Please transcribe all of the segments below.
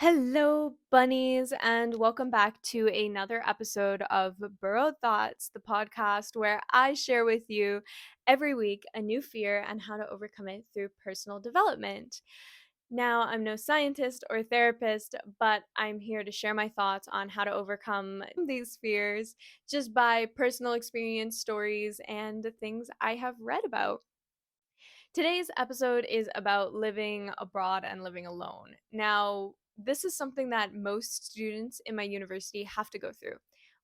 Hello, bunnies, and welcome back to another episode of Burrowed Thoughts, the podcast where I share with you every week a new fear and how to overcome it through personal development. Now, I'm no scientist or therapist, but I'm here to share my thoughts on how to overcome these fears just by personal experience, stories, and the things I have read about. Today's episode is about living abroad and living alone. Now, this is something that most students in my university have to go through,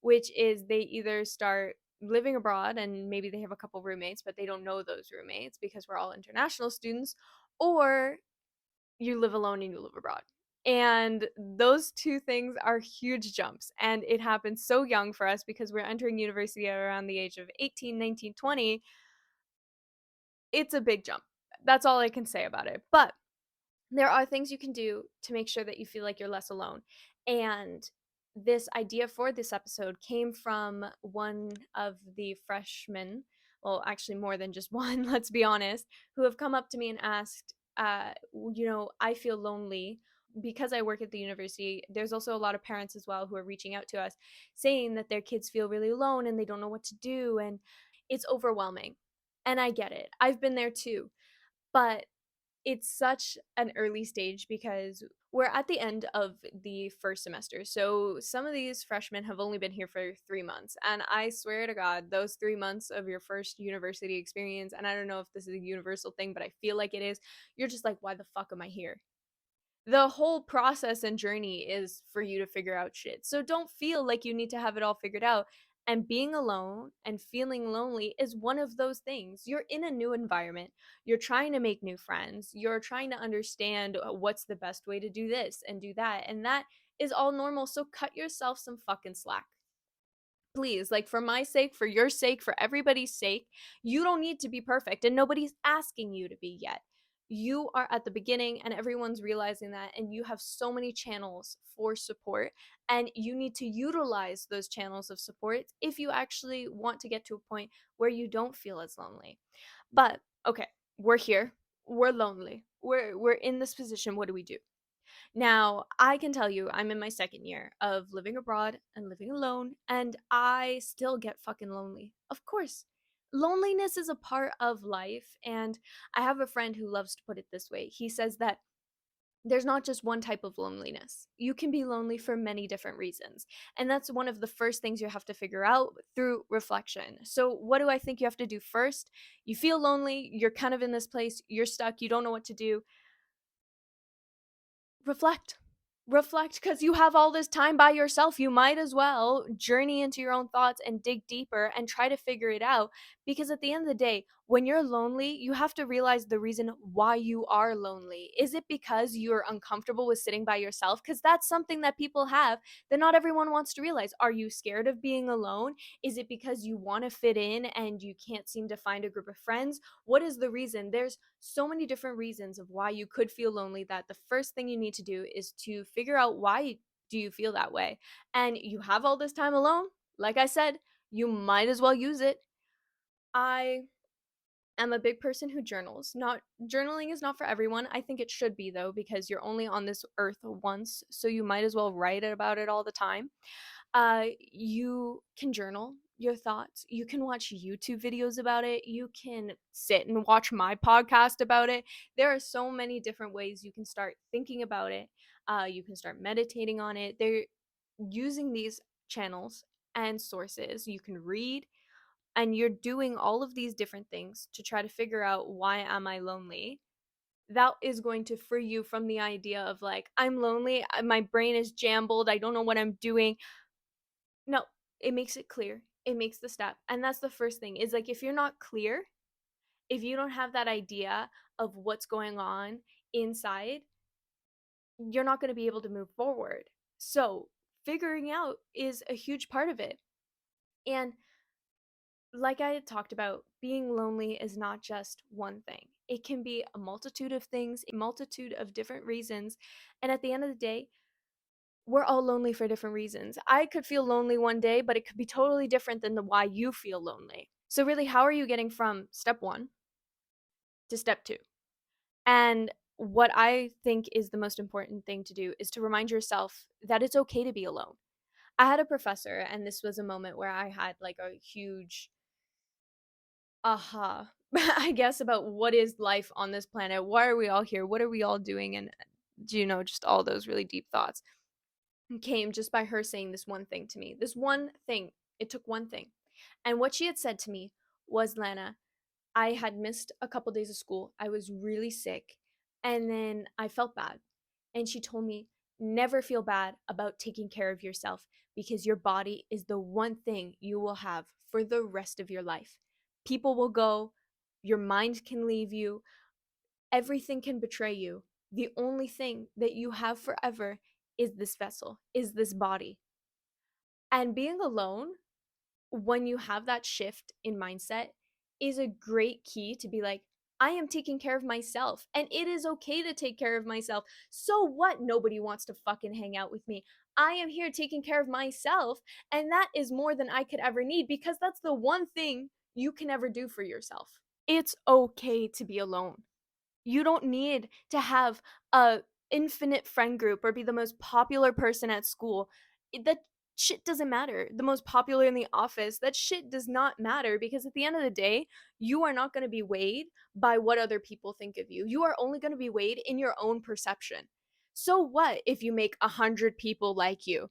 which is they either start living abroad and maybe they have a couple roommates, but they don't know those roommates because we're all international students, or you live alone and you live abroad. And those two things are huge jumps. And it happens so young for us because we're entering university at around the age of 18, 19, 20. It's a big jump. That's all I can say about it. But there are things you can do to make sure that you feel like you're less alone. And this idea for this episode came from one of the freshmen, well, actually more than just one, let's be honest, who have come up to me and asked, I feel lonely because I work at the university. There's also a lot of parents as well who are reaching out to us saying that their kids feel really alone and they don't know what to do. And it's overwhelming. And I get it. I've been there too. But it's such an early stage because we're at the end of the first semester. So some of these freshmen have only been here for 3 months. And I swear to God, those 3 months of your first university experience, and I don't know if this is a universal thing, but I feel like it is, you're just like, why the fuck am I here? The whole process and journey is for you to figure out shit. So don't feel like you need to have it all figured out. And being alone and feeling lonely is one of those things. You're in a new environment. You're trying to make new friends. You're trying to understand what's the best way to do this and do that. And that is all normal. So cut yourself some fucking slack. Please, like for my sake, for your sake, for everybody's sake, you don't need to be perfect and nobody's asking you to be yet. You are at the beginning and everyone's realizing that, and you have so many channels for support, and you need to utilize those channels of support if you actually want to get to a point where you don't feel as lonely. But okay, we're here. We're lonely. We're in this position. What do we do? Now, I can tell you, I'm in my second year of living abroad and living alone, and I still get fucking lonely. Of course. Loneliness is a part of life, and I have a friend who loves to put it this way. He says that there's not just one type of loneliness. You can be lonely for many different reasons. And that's one of the first things you have to figure out through reflection. So, what do I think you have to do first? You feel lonely, you're kind of in this place, you're stuck, you don't know what to do. Reflect because you have all this time by yourself. You might as well journey into your own thoughts and dig deeper and try to figure it out, because at the end of the day, when you're lonely, you have to realize the reason why you are lonely. Is it because you're uncomfortable with sitting by yourself? Because that's something that people have that not everyone wants to realize. Are you scared of being alone? Is it because you want to fit in and you can't seem to find a group of friends? What is the reason? There's so many different reasons of why you could feel lonely, that the first thing you need to do is to figure out why do you feel that way. And you have all this time alone. Like I said, you might as well use it. I am a big person who journals. Not journaling is not for everyone. I think it should be though, because you're only on this earth once, so you might as well write about it all the time. You can journal your thoughts. You can watch YouTube videos about it. You can sit and watch my podcast about it. There are so many different ways you can start thinking about it. You can start meditating on it. They're using these channels and sources. You can read, and you're doing all of these different things to try to figure out, why am I lonely? That is going to free you from the idea of like, I'm lonely, my brain is jambled, I don't know what I'm doing. No, it makes it clear. It makes the step. And that's the first thing, is like, if you're not clear, if you don't have that idea of what's going on inside, you're not going to be able to move forward. So, figuring out is a huge part of it. And like I had talked about, being lonely is not just one thing. It can be a multitude of things, a multitude of different reasons. And at the end of the day, we're all lonely for different reasons. I could feel lonely one day, but it could be totally different than the why you feel lonely. So really, how are you getting from step 1 to step 2? And what I think is the most important thing to do is to remind yourself that it's okay to be alone. I had a professor, and this was a moment where I had like a huge aha, I guess, about what is life on this planet? Why are we all here? What are we all doing? And, just all those really deep thoughts came just by her saying this one thing to me. This one thing. It took one thing. And what she had said to me was, Lana, I had missed a couple days of school. I was really sick. And then I felt bad. And she told me, never feel bad about taking care of yourself because your body is the one thing you will have for the rest of your life. People will go, your mind can leave you, everything can betray you. The only thing that you have forever is this vessel, is this body. And being alone, when you have that shift in mindset, is a great key to be like, I am taking care of myself and it is okay to take care of myself. So what? Nobody wants to fucking hang out with me. I am here taking care of myself, and that is more than I could ever need because that's the one thing you can ever do for yourself. It's okay to be alone. You don't need to have a infinite friend group or be the most popular person at school. That shit doesn't matter. The most popular in the office, that shit does not matter because at the end of the day, you are not going to be weighed by what other people think of you. You are only going to be weighed in your own perception. So what if you make 100 people like you?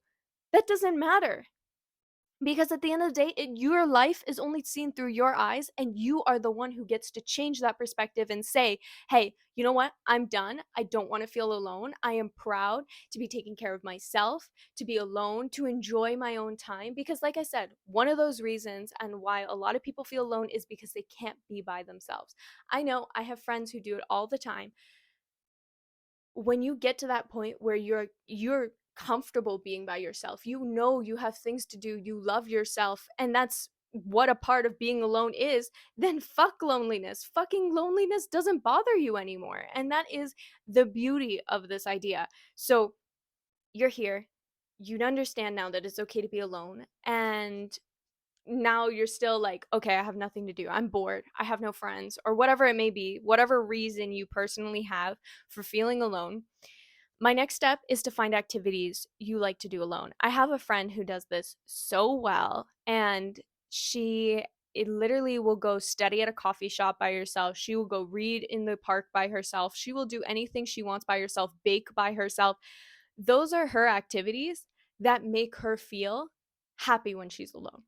That doesn't matter. Because at the end of the day, your life is only seen through your eyes, and you are the one who gets to change that perspective and say, hey, you know what? I'm done. I don't want to feel alone. I am proud to be taking care of myself, to be alone, to enjoy my own time. Because, like I said, one of those reasons and why a lot of people feel alone is because they can't be by themselves. I know I have friends who do it all the time. When you get to that point where you're comfortable being by yourself, you know you have things to do, you love yourself, and that's what a part of being alone is, then fuck loneliness. Fucking loneliness doesn't bother you anymore. And that is the beauty of this idea. So you're here, you understand now that it's okay to be alone, and now you're still like, okay, I have nothing to do, I'm bored, I have no friends, or whatever it may be, whatever reason you personally have for feeling alone. My next step is to find activities you like to do alone. I have a friend who does this so well, and she it literally will go study at a coffee shop by herself. She will go read in the park by herself. She will do anything she wants by herself, bake by herself. Those are her activities that make her feel happy when she's alone.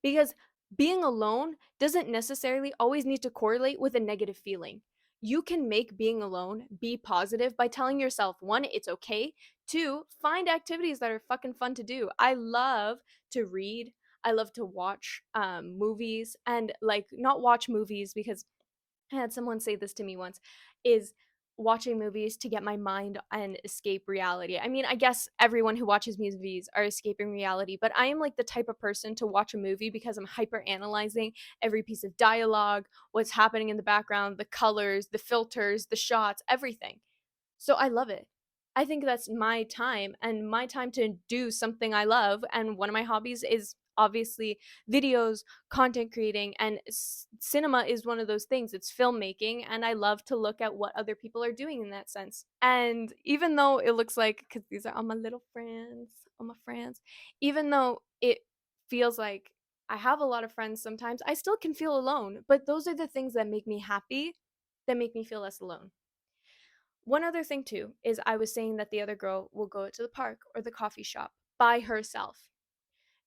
Because being alone doesn't necessarily always need to correlate with a negative feeling. You can make being alone be positive by telling yourself, one, it's okay. Two, find activities that are fucking fun to do. I love to read. I love to watch movies, and like not watch movies because I had someone say this to me once, is watching movies to get my mind and escape reality. I mean, I guess everyone who watches movies are escaping reality, but I am like the type of person to watch a movie because I'm hyper analyzing every piece of dialogue, what's happening in the background, the colors, the filters, the shots, everything. So I love it. I think that's my time and my time to do something I love. And one of my hobbies is obviously videos, content creating, and cinema is one of those things. It's filmmaking, and I love to look at what other people are doing in that sense. And even though it looks like, because these are all my little friends, all my friends, even though it feels like I have a lot of friends sometimes, I still can feel alone. But those are the things that make me happy, that make me feel less alone. One other thing too is I was saying that the other girl will go to the park or the coffee shop by herself.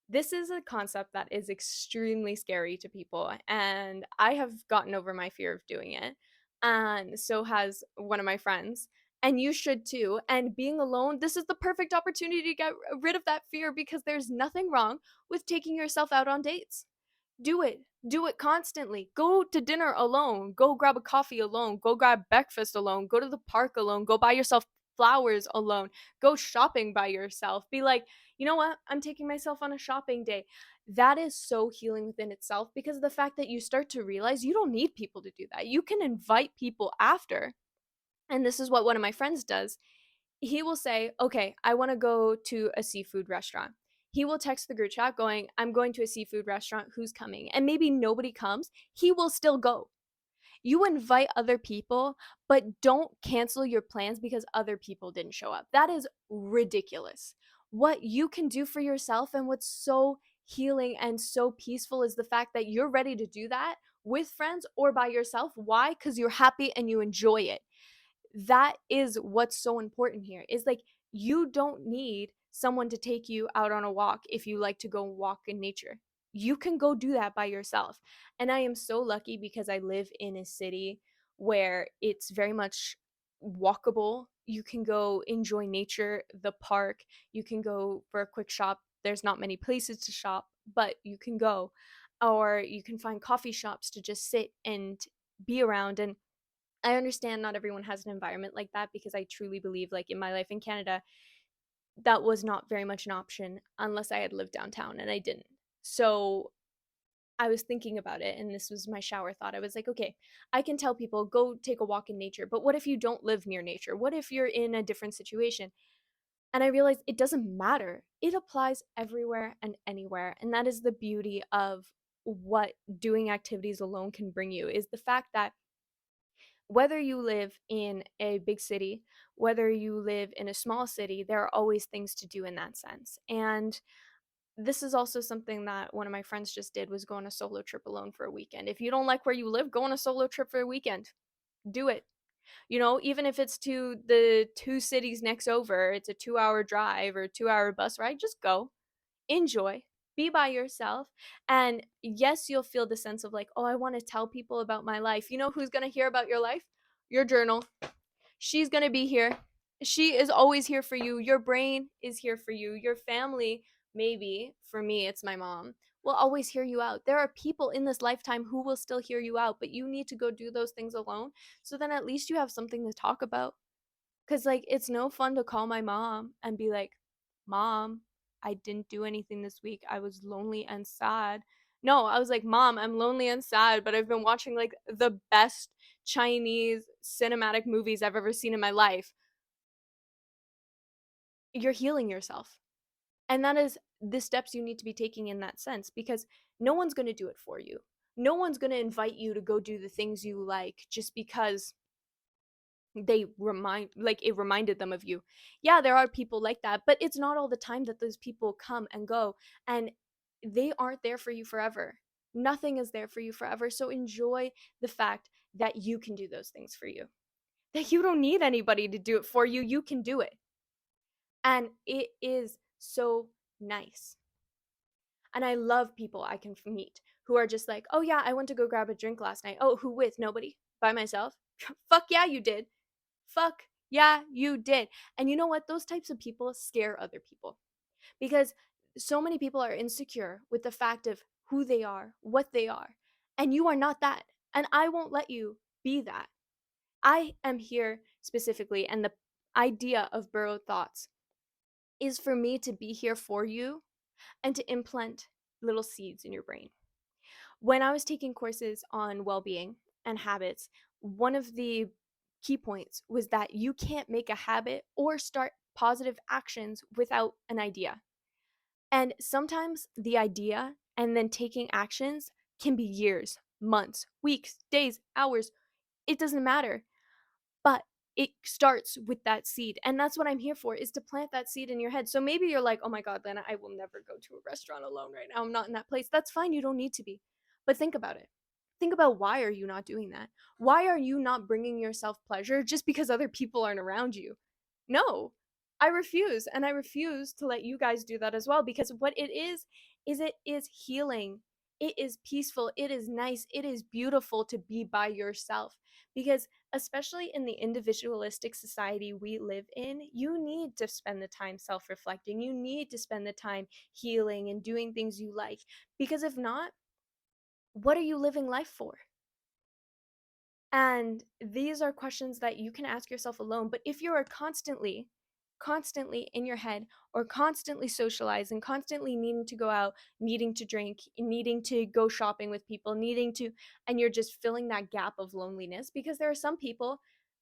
This is a concept that is extremely scary to people, and I have gotten over my fear of doing it. And so has one of my friends. And you should too. And being alone, this is the perfect opportunity to get rid of that fear because there's nothing wrong with taking yourself out on dates. Do it. Do it constantly. Go to dinner alone. Go grab a coffee alone. Go grab breakfast alone. Go to the park alone. Go buy yourself flowers alone. Go shopping by yourself. Be like, you know what? I'm taking myself on a shopping day. That is so healing within itself because of the fact that you start to realize you don't need people to do that. You can invite people after. And this is what one of my friends does. He will say, okay, I want to go to a seafood restaurant. He will text the group chat going, I'm going to a seafood restaurant. Who's coming? And maybe nobody comes. He will still go. You invite other people, but don't cancel your plans because other people didn't show up. That is ridiculous. What you can do for yourself and what's so healing and so peaceful is the fact that you're ready to do that with friends or by yourself. Why? Because you're happy and you enjoy it. That is what's so important here, is like, you don't need someone to take you out on a walk if you like to go walk in nature. You can go do that by yourself. And I am so lucky because I live in a city where it's very much walkable. You can go enjoy nature, the park, you can go for a quick shop. There's not many places to shop, but you can go. Or you can find coffee shops to just sit and be around. And I understand not everyone has an environment like that, because I truly believe, like, in my life in Canada, that was not very much an option unless I had lived downtown, and I didn't. So I was thinking about it, and this was my shower thought. I was like, okay, I can tell people go take a walk in nature, but what if you don't live near nature? What if you're in a different situation? And I realized it doesn't matter. It applies everywhere and anywhere. And that is the beauty of what doing activities alone can bring you, is the fact that whether you live in a big city, whether you live in a small city, there are always things to do in that sense. And this is also something that one of my friends just did, was go on a solo trip alone for a weekend. If you don't like where you live, go on a solo trip for a weekend. Do it. You know, even if it's to the two cities next over, it's a 2-hour drive or 2-hour bus ride, just go. Enjoy. Be by yourself. And yes, you'll feel the sense of like, oh, I want to tell people about my life. You know who's going to hear about your life? Your journal. She's going to be here. She is always here for you. Your brain is here for you. Your family, maybe, for me, it's my mom, will always hear you out. There are people in this lifetime who will still hear you out, but you need to go do those things alone. So then at least you have something to talk about. Because, like, it's no fun to call my mom and be like, Mom, I didn't do anything this week. I was lonely and sad. No, I was like, Mom, I'm lonely and sad, but I've been watching like the best Chinese cinematic movies I've ever seen in my life. You're healing yourself. And that is the steps you need to be taking in that sense, because no one's going to do it for you. No one's going to invite you to go do the things you like just because it reminded them of you. Yeah, there are people like that, but it's not all the time that those people come and go, and they aren't there for you forever. Nothing is there for you forever. So enjoy the fact that you can do those things for you, that you don't need anybody to do it for you. You can do it. And it is so nice. And I love people I can meet who are just like, oh yeah, I went to go grab a drink last night. Oh, who with? Nobody? By myself? Fuck yeah, you did. Fuck yeah, you did. And you know what? Those types of people scare other people, because so many people are insecure with the fact of who they are, what they are. And you are not that. And I won't let you be that. I am here specifically, and the idea of Burrowed Thoughts is for me to be here for you and to implant little seeds in your brain. When I was taking courses on well being and habits, one of the key points was that you can't make a habit or start positive actions without an idea. And sometimes the idea and then taking actions can be years, months, weeks, days, hours. It doesn't matter. But it starts with that seed. And that's what I'm here for, is to plant that seed in your head. So maybe you're like, oh my God, Lana, I will never go to a restaurant alone right now. I'm not in that place. That's fine. You don't need to be. But think about it. Think about, why are you not doing that? Why are you not bringing yourself pleasure just because other people aren't around you? No, I refuse. And I refuse to let you guys do that as well, because what it is it is healing. It is peaceful. It is nice. It is beautiful to be by yourself, because especially in the individualistic society we live in, you need to spend the time self reflecting. You need to spend the time healing and doing things you like. Because if not, what are you living life for? And these are questions that you can ask yourself alone. But if you are constantly in your head, or constantly socializing, constantly needing to go out, needing to drink, needing to go shopping with people, and you're just filling that gap of loneliness, because there are some people,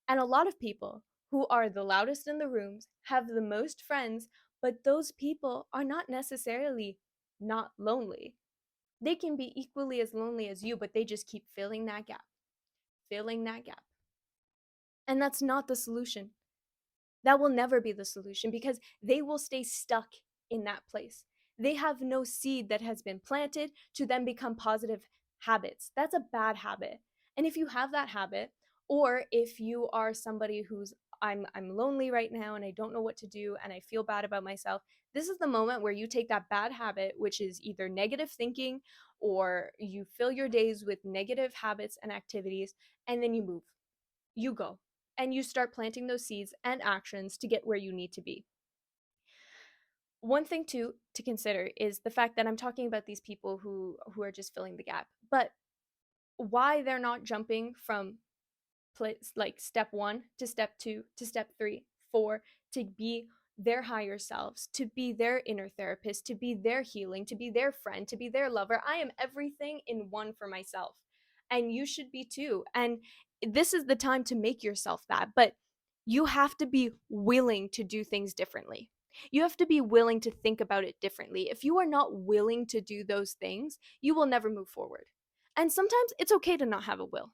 and a lot of people, who are the loudest in the rooms, have the most friends, but those people are not necessarily not lonely. They can be equally as lonely as you, but they just keep filling that gap, filling that gap. And that's not the solution. That will never be the solution because they will stay stuck in that place. They have no seed that has been planted to then become positive habits. That's a bad habit. And if you have that habit, or if you are somebody who's I'm lonely right now and I don't know what to do and I feel bad about myself, this is the moment where you take that bad habit, which is either negative thinking or you fill your days with negative habits and activities, and then you move. You go and you start planting those seeds and actions to get where you need to be. One thing too to consider is the fact that I'm talking about these people who are just filling the gap, but why they're not jumping from place like step 1 to step 2 to step 3, 4, to be their higher selves, to be their inner therapist, to be their healing, to be their friend, to be their lover. I am everything in one for myself. And you should be too. And this is the time to make yourself that, but you have to be willing to do things differently. You have to be willing to think about it differently. If you are not willing to do those things, you will never move forward. And sometimes it's okay to not have a will.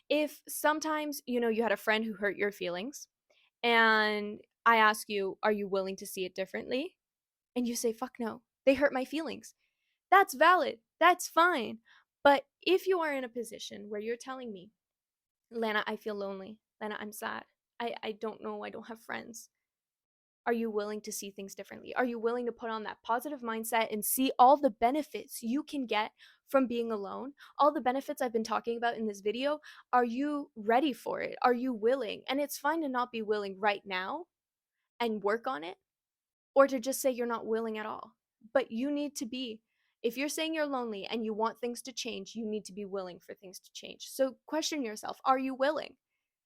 If sometimes, you had a friend who hurt your feelings and I ask you, are you willing to see it differently? And you say, fuck no, they hurt my feelings. That's valid. That's fine. But if you are in a position where you're telling me, Lana, I feel lonely. Lana, I'm sad. I don't know. I don't have friends. Are you willing to see things differently? Are you willing to put on that positive mindset and see all the benefits you can get from being alone? All the benefits I've been talking about in this video. Are you ready for it? Are you willing? And it's fine to not be willing right now and work on it, or to just say you're not willing at all. But you need to be. If you're saying you're lonely and you want things to change, you need to be willing for things to change. So question yourself, are you willing?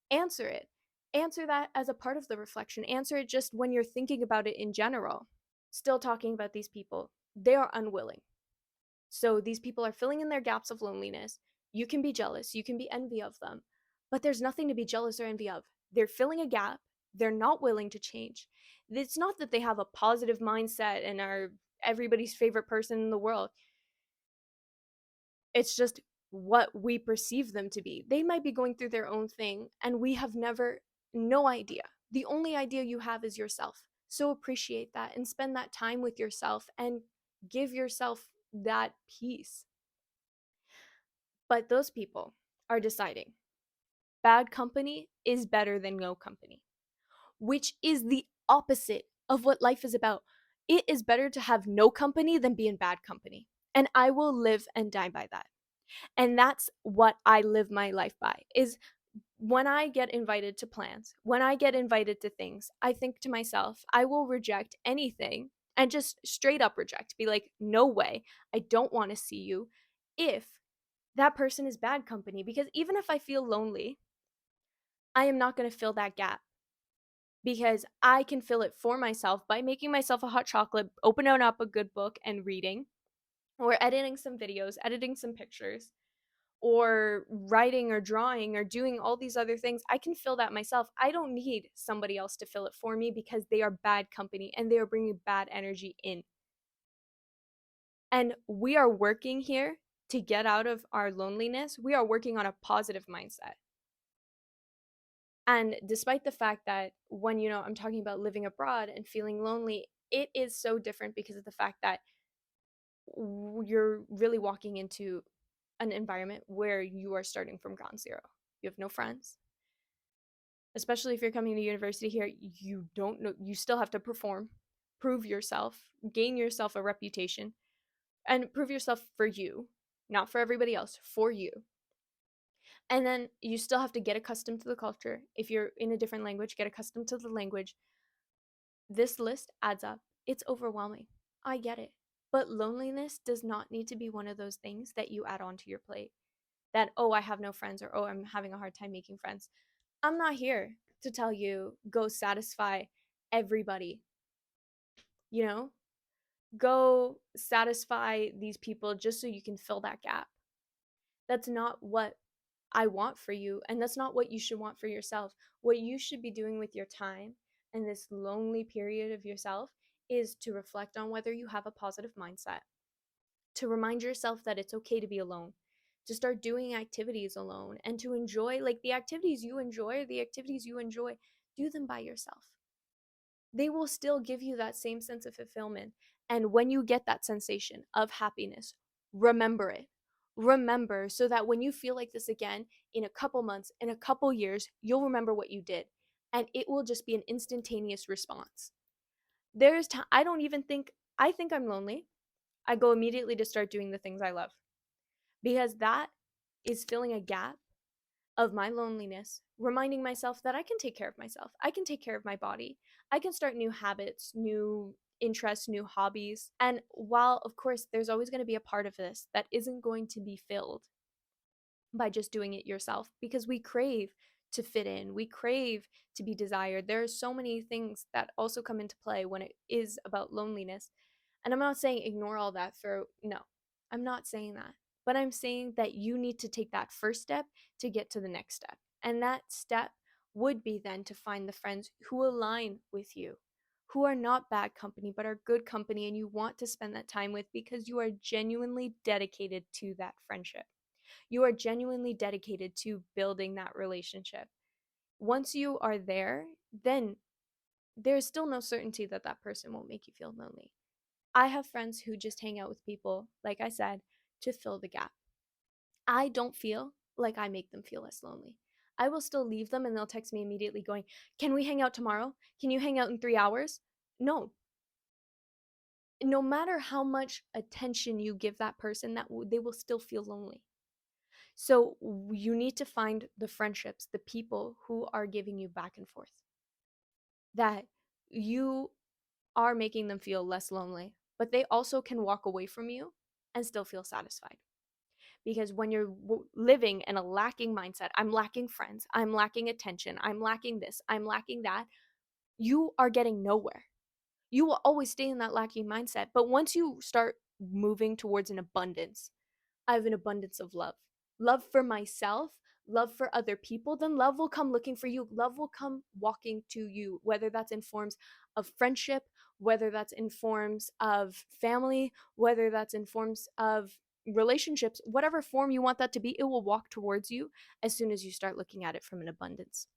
Answer it. Answer that as a part of the reflection. Answer it just when you're thinking about it in general. Still talking about these people, they are unwilling. So these people are filling in their gaps of loneliness. You can be jealous, you can be envy of them, but there's nothing to be jealous or envy of. They're filling a gap. They're not willing to change. It's not that they have a positive mindset and are everybody's favorite person in the world. It's just what we perceive them to be. They might be going through their own thing, and we have no idea. The only idea you have is yourself. So appreciate that and spend that time with yourself and give yourself that peace. But those people are deciding bad company is better than no company, which is the opposite of what life is about. It is better to have no company than be in bad company. And I will live and die by that. And that's what I live my life by, is when I get invited to plans, when I get invited to things, I think to myself, I will reject anything and just straight up reject, be like, no way, I don't want to see you if that person is bad company. Because even if I feel lonely, I am not going to fill that gap, because I can fill it for myself by making myself a hot chocolate, opening up a good book and reading, or editing some videos, editing some pictures, or writing or drawing or doing all these other things. I can fill that myself. I don't need somebody else to fill it for me because they are bad company and they are bringing bad energy in. And we are working here to get out of our loneliness. We are working on a positive mindset. And despite the fact that when, I'm talking about living abroad and feeling lonely, it is so different because of the fact that you're really walking into an environment where you are starting from ground zero. You have no friends. Especially if you're coming to university here, you don't know, you still have to perform, prove yourself, gain yourself a reputation, and prove yourself for you, not for everybody else, for you. And then you still have to get accustomed to the culture. If you're in a different language, get accustomed to the language. This list adds up. It's overwhelming. I get it. But loneliness does not need to be one of those things that you add onto your plate. That, oh, I have no friends, or oh, I'm having a hard time making friends. I'm not here to tell you go satisfy everybody. Go satisfy these people just so you can fill that gap. That's not what I want for you, and that's not what you should want for yourself. What you should be doing with your time and this lonely period of yourself is to reflect on whether you have a positive mindset, to remind yourself that it's okay to be alone, to start doing activities alone and to enjoy like the activities you enjoy, do them by yourself. They will still give you that same sense of fulfillment. And when you get that sensation of happiness, remember it. Remember so that when you feel like this again in a couple months, in a couple years, you'll remember what you did. And it will just be an instantaneous response. There's time, I don't even think, I think I'm lonely. I go immediately to start doing the things I love because that is filling a gap of my loneliness, reminding myself that I can take care of myself. I can take care of my body. I can start new habits, new interests, new hobbies. And while, of course, there's always going to be a part of this that isn't going to be filled by just doing it yourself because we crave to fit in, we crave to be desired. There are so many things that also come into play when it is about loneliness. And I'm not saying ignore all that for, no, I'm not saying that. But I'm saying that you need to take that first step to get to the next step. And that step would be then to find the friends who align with you, who are not bad company, but are good company and you want to spend that time with because you are genuinely dedicated to that friendship. You are genuinely dedicated to building that relationship. Once you are there, then there's still no certainty that that person won't make you feel lonely. I have friends who just hang out with people, like I said, to fill the gap. I don't feel like I make them feel less lonely. I will still leave them and they'll text me immediately going, "Can we hang out tomorrow? Can you hang out in 3 hours?" No. No matter how much attention you give that person, they will still feel lonely. So you need to find the friendships, the people who are giving you back and forth, that you are making them feel less lonely, but they also can walk away from you and still feel satisfied. Because when you're living in a lacking mindset, I'm lacking friends, I'm lacking attention, I'm lacking this, I'm lacking that, you are getting nowhere. You will always stay in that lacking mindset. But once you start moving towards an abundance, I have an abundance of love. Love for myself, love for other people, then love will come looking for you. Love will come walking to you, whether that's in forms of friendship, whether that's in forms of family, whether that's in forms of relationships, whatever form you want that to be, it will walk towards you as soon as you start looking at it from an abundance.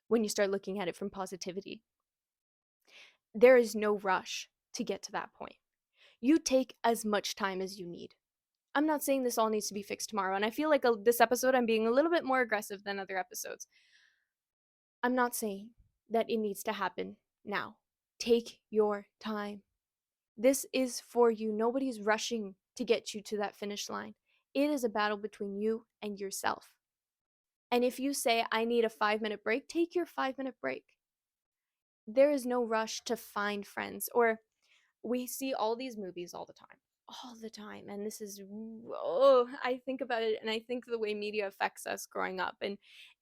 When you start looking at it from positivity, there is no rush to get to that point. You take as much time as you need. I'm not saying this all needs to be fixed tomorrow. And I feel like this episode, I'm being a little bit more aggressive than other episodes. I'm not saying that it needs to happen now. Take your time. This is for you. Nobody's rushing to get you to that finish line. It is a battle between you and yourself. And if you say, I need a 5-minute break, take your 5-minute break. There is no rush to find friends, or we see all these movies all the time. And this is, oh, I think about it and I think the way media affects us growing up. And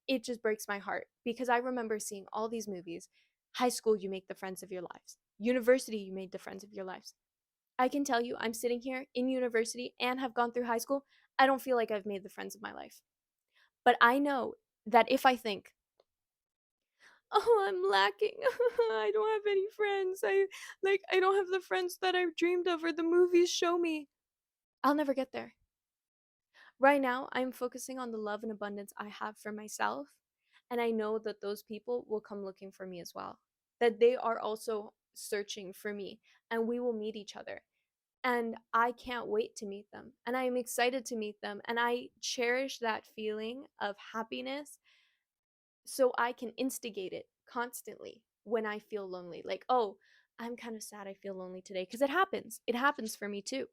it just breaks my heart because I remember seeing all these movies. High school, you make the friends of your lives. University, you made the friends of your lives. I can tell you, I'm sitting here in university and have gone through high school. I don't feel like I've made the friends of my life. But I know that if I think, oh, I'm lacking. I don't have any friends. I don't have the friends that I've dreamed of or the movies show me. I'll never get there. Right now, I'm focusing on the love and abundance I have for myself, and I know that those people will come looking for me as well. That they are also searching for me, and we will meet each other. And I can't wait to meet them. And I am excited to meet them, and I cherish that feeling of happiness so I can instigate it constantly when I feel lonely. Like, oh, I'm kind of sad I feel lonely today because it happens. It happens for me too.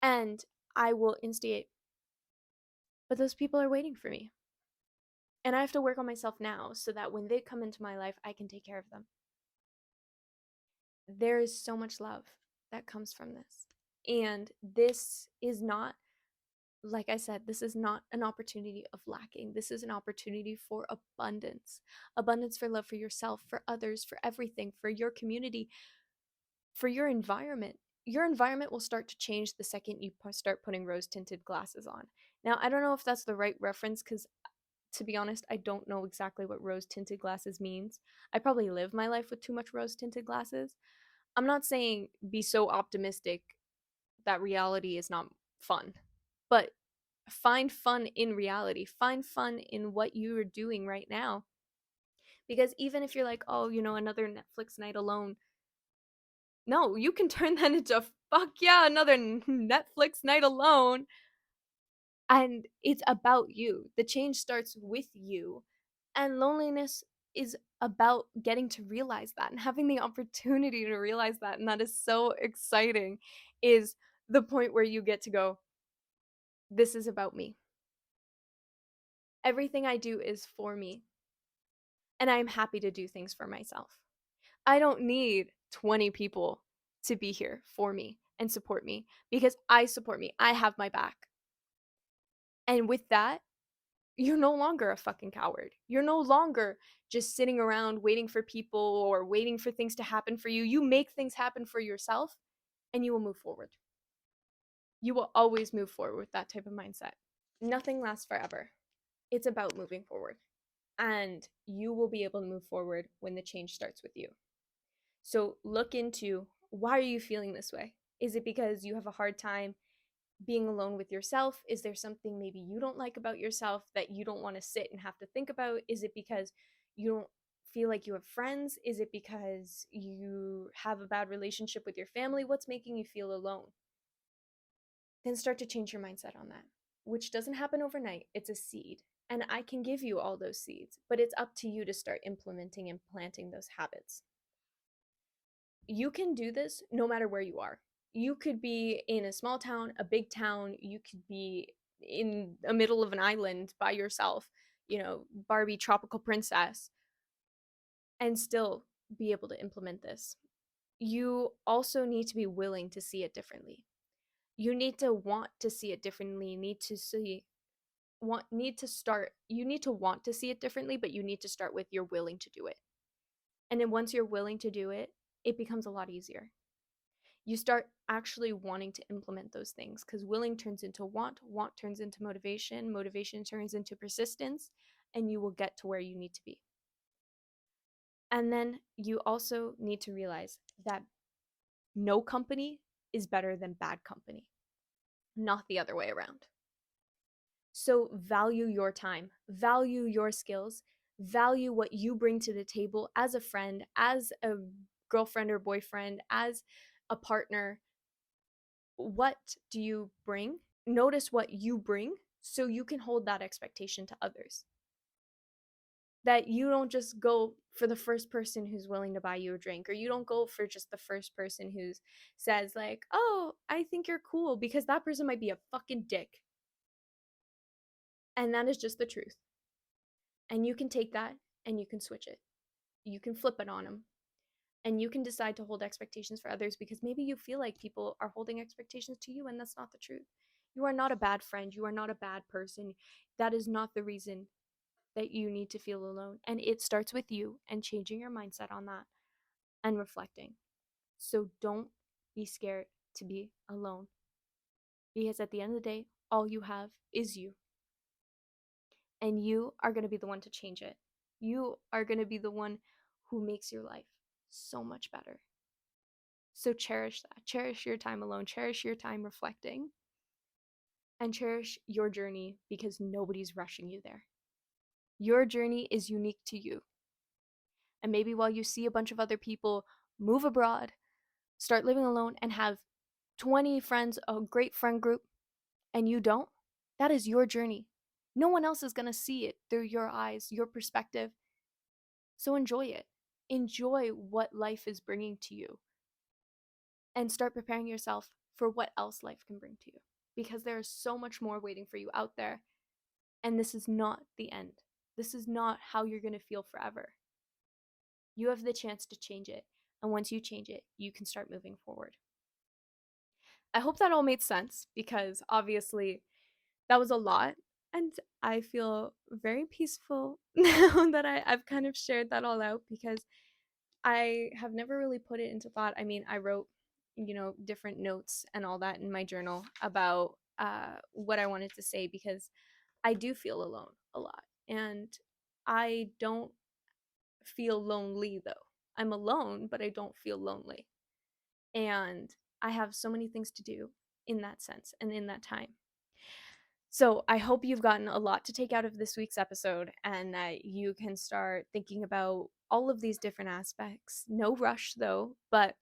And I will instigate, but those people are waiting for me. And I have to work on myself now so that when they come into my life, I can take care of them. There is so much love that comes from this. And this is not, like I said, this is not an opportunity of lacking. This is an opportunity for abundance. Abundance for love for yourself, for others, for everything, for your community, for your environment. Your environment will start to change the second you start putting rose tinted glasses on. Now, I don't know if that's the right reference because, to be honest, I don't know exactly what rose tinted glasses means. I probably live my life with too much rose tinted glasses. I'm not saying be so optimistic that reality is not fun, but Find fun in reality. Find fun in what you are doing right now. Because even if you're like, oh, another Netflix night alone, no, you can turn that into fuck yeah, another Netflix night alone. And it's about you. The change starts with you. And loneliness is about getting to realize that and having the opportunity to realize that. And that is so exciting, is the point where you get to go, this is about me. Everything I do is for me. And I'm happy to do things for myself. I don't need 20 people to be here for me and support me, because I support me. I have my back. And with that, you're no longer a fucking coward. You're no longer just sitting around waiting for people or waiting for things to happen for you. You make things happen for yourself and you will move forward. You will always move forward with that type of mindset. Nothing lasts forever. It's about moving forward. And you will be able to move forward when the change starts with you. So look into, why are you feeling this way? Is it because you have a hard time being alone with yourself? Is there something maybe you don't like about yourself that you don't want to sit and have to think about? Is it because you don't feel like you have friends? Is it because you have a bad relationship with your family? What's making you feel alone? Then start to change your mindset on that, which doesn't happen overnight. It's a seed. And I can give you all those seeds, but it's up to you to start implementing and planting those habits. You can do this no matter where you are. You could be in a small town, a big town, you could be in the middle of an island by yourself, Barbie tropical princess, and still be able to implement this. You also need to be willing to see it differently. You need to want to see it differently. You need to want to see it differently, but you need to start with, you're willing to do it. And then once you're willing to do it, it becomes a lot easier. You start actually wanting to implement those things, because willing turns into want turns into motivation turns into persistence, and you will get to where you need to be. And then you also need to realize that no company is better than bad company, not the other way around. So value your time, value your skills, value what you bring to the table as a friend, as a girlfriend or boyfriend, as a partner. What do you bring? Notice what you bring so you can hold that expectation to others. That you don't just go for the first person who's willing to buy you a drink, or you don't go for just the first person who says like, oh, I think you're cool, because that person might be a fucking dick. And that is just the truth. And you can take that and you can switch it. You can flip it on them. And you can decide to hold expectations for others, because maybe you feel like people are holding expectations to you, and that's not the truth. You are not a bad friend. You are not a bad person. That is not the reason that you need to feel alone. And it starts with you and changing your mindset on that and reflecting. So don't be scared to be alone, because at the end of the day, all you have is you. And you are going to be the one to change it. You are going to be the one who makes your life so much better. So cherish that. Cherish your time alone. Cherish your time reflecting. And cherish your journey, because nobody's rushing you there. Your journey is unique to you. And maybe while you see a bunch of other people move abroad, start living alone, and have 20 friends, a great friend group, and you don't, that is your journey. No one else is going to see it through your eyes, your perspective. So enjoy it. Enjoy what life is bringing to you. And start preparing yourself for what else life can bring to you. Because there is so much more waiting for you out there. And this is not the end. This is not how you're going to feel forever. You have the chance to change it. And once you change it, you can start moving forward. I hope that all made sense, because obviously that was a lot. And I feel very peaceful now that I've kind of shared that all out, because I have never really put it into thought. I mean, I wrote, different notes and all that in my journal about what I wanted to say, because I do feel alone a lot. And I don't feel lonely, though. I'm alone, but I don't feel lonely. And I have so many things to do in that sense and in that time. So I hope you've gotten a lot to take out of this week's episode and that you can start thinking about all of these different aspects. No rush though, but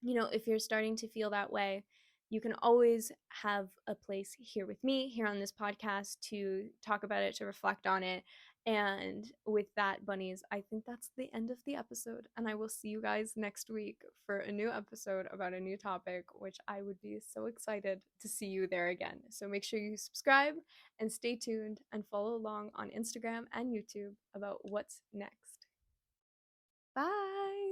if you're starting to feel that way, you can always have a place here with me, here on this podcast, to talk about it, to reflect on it. And with that, bunnies, I think that's the end of the episode. And I will see you guys next week for a new episode about a new topic, which I would be so excited to see you there again. So make sure you subscribe and stay tuned and follow along on Instagram and YouTube about what's next. Bye.